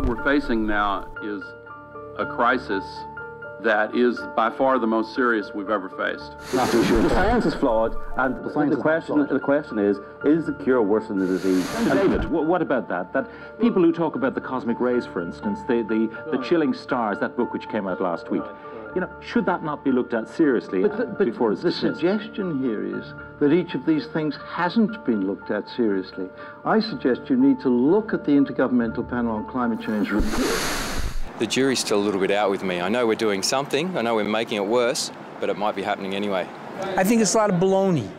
we're facing now is a crisis that is by far the most serious we've ever faced. The science is flawed, and the question is the cure worse than the disease? And David, what about that? That people who talk about the cosmic rays, for instance, the chilling stars, that book which came out last week, you know, should that not be looked at seriously before it's dismissed? The suggestion here is that each of these things hasn't been looked at seriously. I suggest you need to look at the Intergovernmental Panel on Climate Change report. The jury's still a little bit out with me. I know we're doing something, I know we're making it worse, but it might be happening anyway. I think it's a lot of baloney.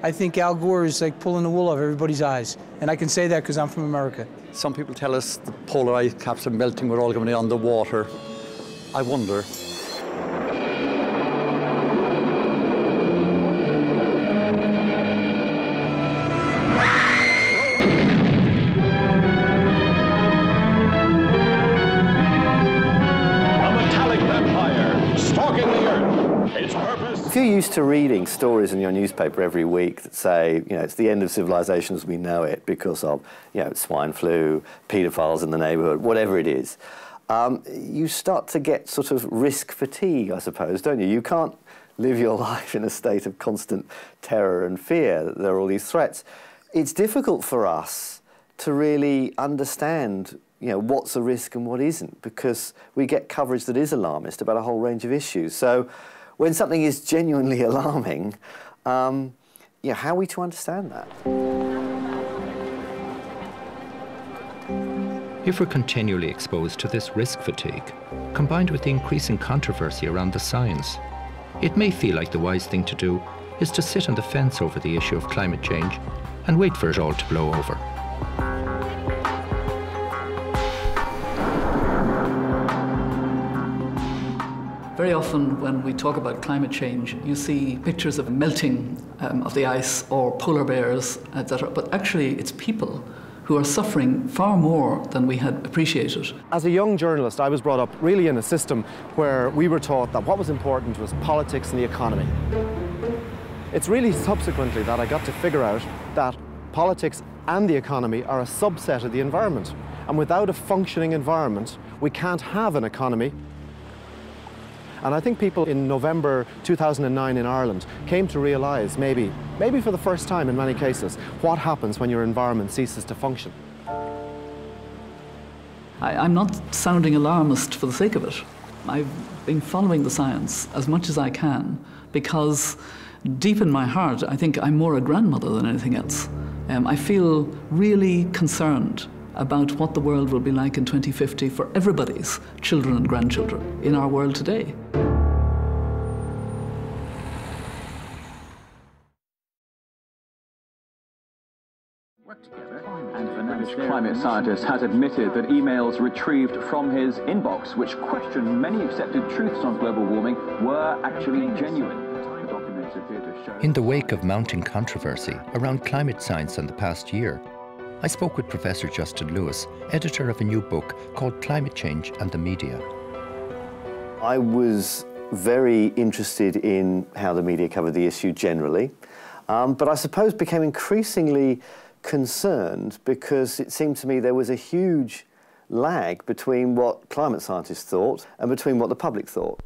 I think Al Gore is like pulling the wool over everybody's eyes, and I can say that because I'm from America. Some people tell us the polar ice caps are melting, we're all going to be underwater. I wonder. If you're used to reading stories in your newspaper every week that say, you know, it's the end of civilization as we know it because of, you know, swine flu, paedophiles in the neighbourhood, whatever it is, you start to get sort of risk fatigue, I suppose, don't you? You can't live your life in a state of constant terror and fear that there are all these threats. It's difficult for us to really understand, you know, what's a risk and what isn't, because we get coverage that is alarmist about a whole range of issues. So when something is genuinely alarming, you know, how are we to understand that? If we're continually exposed to this risk fatigue, combined with the increasing controversy around the science, it may feel like the wise thing to do is to sit on the fence over the issue of climate change and wait for it all to blow over. Very often when we talk about climate change, you see pictures of melting of the ice or polar bears, etc. But actually it's people who are suffering far more than we had appreciated. As a young journalist, I was brought up really in a system where we were taught that what was important was politics and the economy. It's really subsequently that I got to figure out that politics and the economy are a subset of the environment. And without a functioning environment, we can't have an economy. And I think people in November 2009 in Ireland came to realise, maybe for the first time in many cases, what happens when your environment ceases to function. I'm not sounding alarmist for the sake of it. I've been following the science as much as I can because deep in my heart, I think I'm more a grandmother than anything else. I feel really concerned about what the world will be like in 2050 for everybody's children and grandchildren in our world today. And the British climate scientist has admitted that emails retrieved from his inbox, which questioned many accepted truths on global warming, were actually genuine. In the wake of mounting controversy around climate science in the past year, I spoke with Professor Justin Lewis, editor of a new book called Climate Change and the Media. I was very interested in how the media covered the issue generally, but I suppose became increasingly concerned because it seemed to me there was a huge lag between what climate scientists thought and between what the public thought.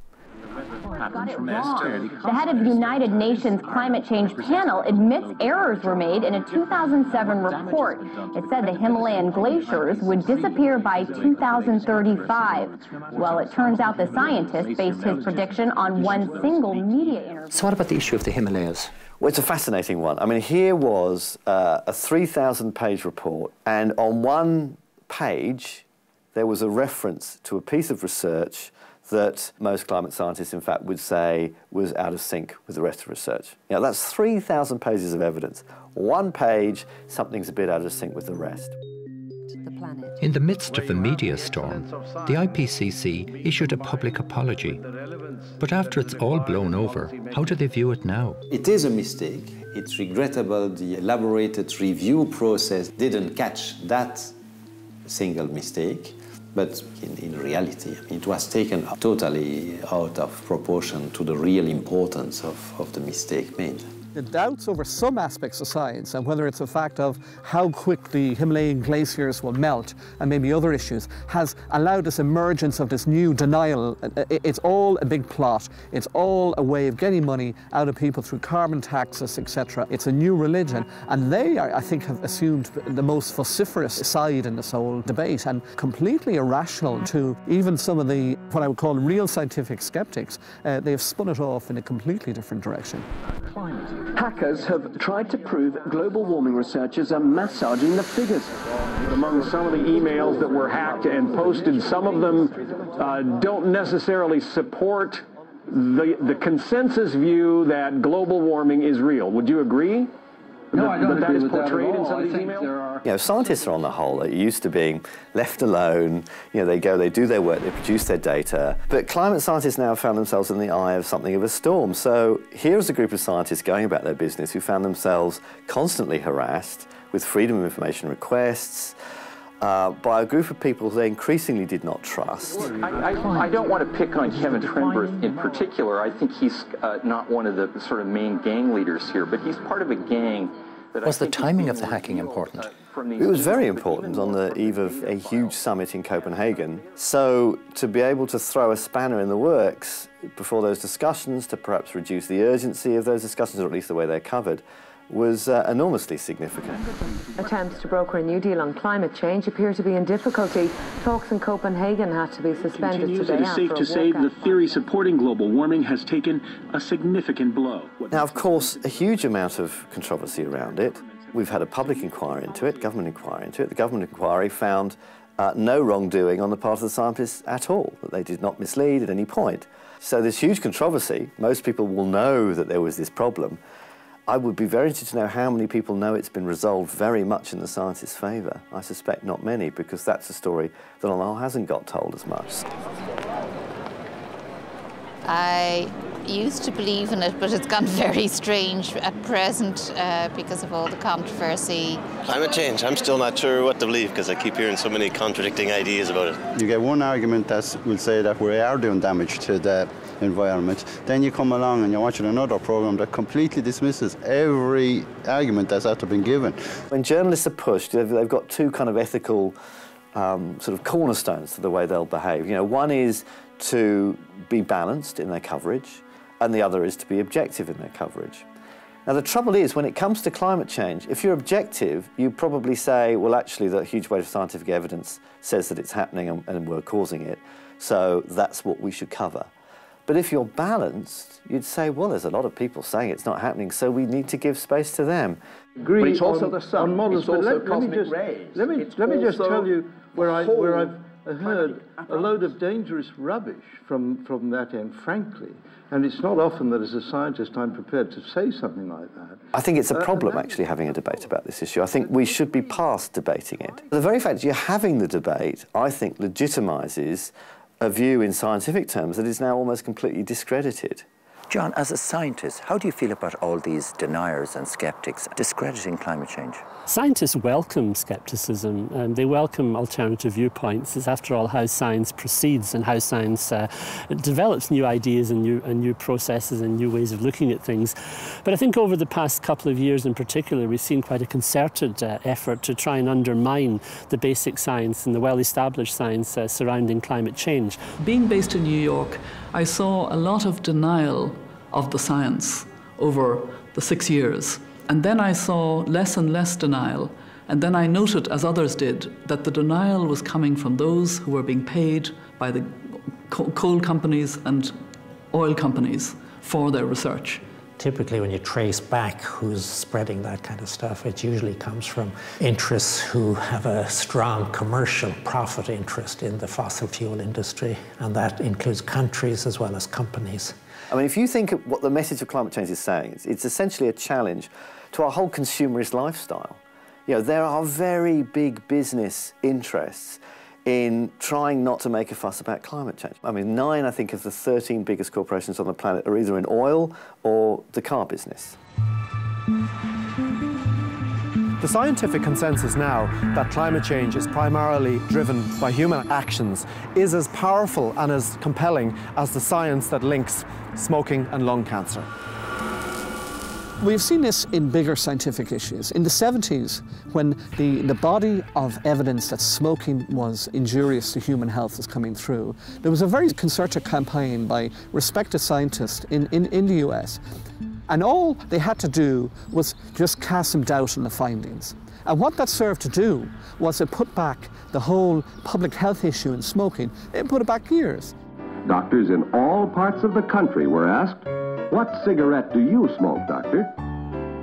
Got it wrong. The head of the United Nations Climate Change Panel admits errors were made in a 2007 report. It said the Himalayan glaciers would disappear by 2035. Well, it turns out the scientist based his prediction on one single media interview. So what about the issue of the Himalayas? Well, it's a fascinating one. I mean, here was a 3,000-page report, and on one page there was a reference to a piece of research that most climate scientists, in fact, would say was out of sync with the rest of research. Now, that's 3,000 pages of evidence. One page, something's a bit out of sync with the rest. In the midst of a media storm, the IPCC issued a public apology. But after it's all blown over, how do they view it now? It is a mistake. It's regrettable the elaborated review process didn't catch that single mistake. But in reality, it was taken totally out of proportion to the real importance of the mistake made. The doubts over some aspects of science, and whether it's a fact of how quickly Himalayan glaciers will melt and maybe other issues, has allowed this emergence of this new denial. It's all a big plot. It's all a way of getting money out of people through carbon taxes, etc. It's a new religion, and they, I think, have assumed the most vociferous side in this whole debate, and completely irrational to even some of the, what I would call real scientific skeptics. They've spun it off in a completely different direction. Hackers have tried to prove global warming researchers are massaging the figures. Among some of the emails that were hacked and posted, some of them don't necessarily support the consensus view that global warming is real. Would you agree? No, I don't agree with that at all. In some of these emails? Scientists are on the whole used to being left alone. They go, they do their work, they produce their data. But climate scientists now found themselves in the eye of something of a storm. So here's a group of scientists going about their business who found themselves constantly harassed with freedom of information requests by a group of people who they increasingly did not trust. I don't want to pick on Kevin Trenberth in particular. I think he's not one of the sort of main gang leaders here, but he's part of a gang that Was the timing of the hacking important? It was very important on the eve of a huge summit in Copenhagen. So to be able to throw a spanner in the works before those discussions, to perhaps reduce the urgency of those discussions, or at least the way they're covered, was enormously significant. Attempts to broker a new deal on climate change appear to be in difficulty. Talks in Copenhagen had to be suspended today. It is safe to say the theory supporting global warming has taken a significant blow. Now, of course, a huge amount of controversy around it. We've had a public inquiry into it, government inquiry into it. The government inquiry found no wrongdoing on the part of the scientists at all, that they did not mislead at any point. So there's huge controversy. Most people will know that there was this problem. I would be very interested to know how many people know it's been resolved very much in the scientists' favour. I suspect not many, because that's a story that on the whole hasn't got told as much. I used to believe in it, but it's gone very strange at present because of all the controversy. Climate change, I'm still not sure what to believe because I keep hearing so many contradicting ideas about it. You get one argument that will say that we are doing damage to the environment, then you come along and you're watching another programme that completely dismisses every argument that's after been given. When journalists are pushed, they've got two kind of ethical sort of cornerstones to the way they'll behave. One is to be balanced in their coverage, and the other is to be objective in their coverage. Now, the trouble is, when it comes to climate change, if you're objective, you probably say, well, actually, the huge weight of scientific evidence says that it's happening and we're causing it, so that's what we should cover. But if you're balanced, you'd say, well, there's a lot of people saying it's not happening, so we need to give space to them. Agree but it's also the sun. Models, it's also cosmic rays. Let me just tell you where I've heard a load of dangerous rubbish from that end, frankly. And it's not often that as a scientist I'm prepared to say something like that. I think it's a problem, actually, having a debate about this issue. I think we should be past debating it. The very fact that you're having the debate, I think, legitimises a view in scientific terms that is now almost completely discredited. John, as a scientist, how do you feel about all these deniers and skeptics discrediting climate change? Scientists welcome skepticism and they welcome alternative viewpoints. It's after all how science proceeds and how science develops new ideas and new processes and new ways of looking at things. But I think over the past couple of years in particular, we've seen quite a concerted effort to try and undermine the basic science and the well-established science surrounding climate change. Being based in New York, I saw a lot of denial of the science over the 6 years. And then I saw less and less denial. And then I noted, as others did, that the denial was coming from those who were being paid by the coal companies and oil companies for their research. Typically, when you trace back who's spreading that kind of stuff, it usually comes from interests who have a strong commercial profit interest in the fossil fuel industry, and that includes countries as well as companies. I mean, if you think of what the message of climate change is saying, it's essentially a challenge to our whole consumerist lifestyle. There are very big business interests in trying not to make a fuss about climate change. I mean, 9, I think, of the 13 biggest corporations on the planet are either in oil or the car business. The scientific consensus now that climate change is primarily driven by human actions is as powerful and as compelling as the science that links smoking and lung cancer. We've seen this in bigger scientific issues. In the 70s, when the body of evidence that smoking was injurious to human health was coming through, there was a very concerted campaign by respected scientists in the US. And all they had to do was just cast some doubt on the findings. And what that served to do was to put back the whole public health issue in smoking. It put it back years. Doctors in all parts of the country were asked, "What cigarette do you smoke, doctor?"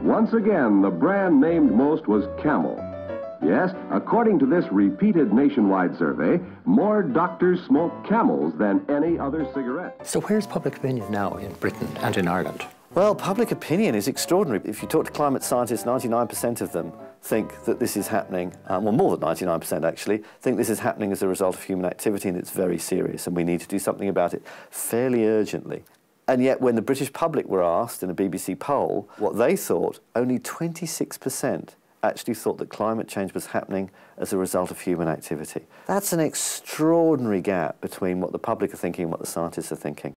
Once again, the brand named most was Camel. Yes, according to this repeated nationwide survey, more doctors smoke Camels than any other cigarette. So where's public opinion now in Britain and in Ireland? Well, public opinion is extraordinary. If you talk to climate scientists, 99% of them think that this is happening, well, more than 99% actually, think this is happening as a result of human activity, and it's very serious, and we need to do something about it fairly urgently. And yet, when the British public were asked in a BBC poll what they thought, only 26% actually thought that climate change was happening as a result of human activity. That's an extraordinary gap between what the public are thinking and what the scientists are thinking.